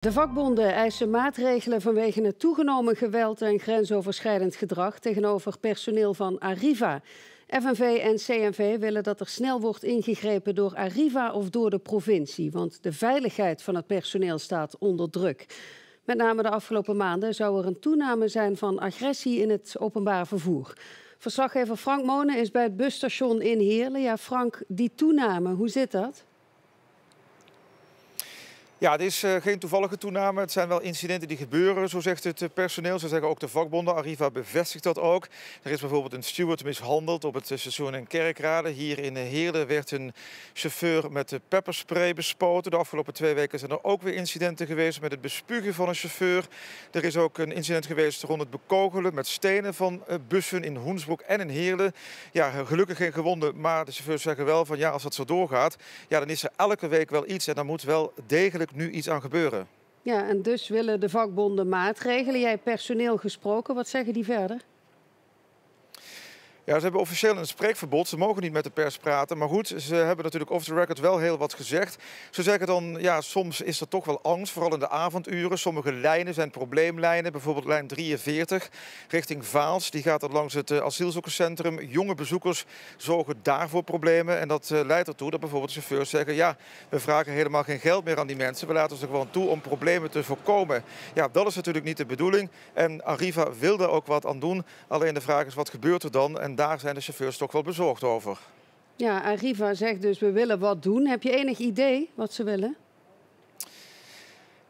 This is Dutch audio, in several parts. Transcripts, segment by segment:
De vakbonden eisen maatregelen vanwege het toegenomen geweld en grensoverschrijdend gedrag tegenover personeel van Arriva. FNV en CNV willen dat er snel wordt ingegrepen door Arriva of door de provincie, want de veiligheid van het personeel staat onder druk. Met name de afgelopen maanden zou er een toename zijn van agressie in het openbaar vervoer. Verslaggever Frank Monen is bij het busstation in Heerlen. Ja, Frank, die toename, hoe zit dat? Ja, het is geen toevallige toename. Het zijn wel incidenten die gebeuren, zo zegt het personeel. Zo zeggen ook de vakbonden. Arriva bevestigt dat ook. Er is bijvoorbeeld een steward mishandeld op het station in Kerkrade. Hier in Heerlen werd een chauffeur met de pepperspray bespoten. De afgelopen 2 weken zijn er ook weer incidenten geweest met het bespugen van een chauffeur. Er is ook een incident geweest rond het bekogelen met stenen van bussen in Hoensbroek en in Heerlen. Ja, gelukkig geen gewonden, maar de chauffeurs zeggen wel van ja, als dat zo doorgaat, ja, dan is er elke week wel iets en dan moet wel degelijk nu iets aan gebeuren. Ja, en dus willen de vakbonden maatregelen. Jij hebt personeel gesproken. Wat zeggen die verder? Ja, ze hebben officieel een spreekverbod. Ze mogen niet met de pers praten. Maar goed, ze hebben natuurlijk off the record wel heel wat gezegd. Ze zeggen dan, ja, soms is er toch wel angst, vooral in de avonduren. Sommige lijnen zijn probleemlijnen. Bijvoorbeeld lijn 43 richting Vaals. Die gaat er langs het asielzoekerscentrum. Jonge bezoekers zorgen daarvoor problemen. En dat leidt ertoe dat bijvoorbeeld chauffeurs zeggen, ja, we vragen helemaal geen geld meer aan die mensen. We laten ze gewoon toe om problemen te voorkomen. Ja, dat is natuurlijk niet de bedoeling. En Arriva wil daar ook wat aan doen. Alleen de vraag is, wat gebeurt er dan? En daar zijn de chauffeurs toch wel bezorgd over. Ja, Arriva zegt dus we willen wat doen. Heb je enig idee wat ze willen?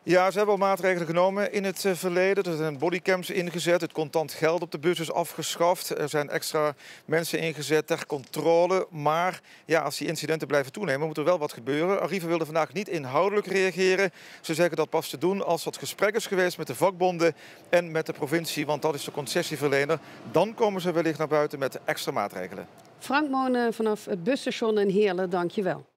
Ja, ze hebben al maatregelen genomen in het verleden. Er zijn bodycams ingezet, het contant geld op de bus is afgeschaft. Er zijn extra mensen ingezet ter controle. Maar ja, als die incidenten blijven toenemen, moet er wel wat gebeuren. Arriva wilde vandaag niet inhoudelijk reageren. Ze zeggen dat pas te doen als dat gesprek is geweest met de vakbonden en met de provincie. Want dat is de concessieverlener. Dan komen ze wellicht naar buiten met extra maatregelen. Frank Monen vanaf het busstation in Heerlen, dank je wel.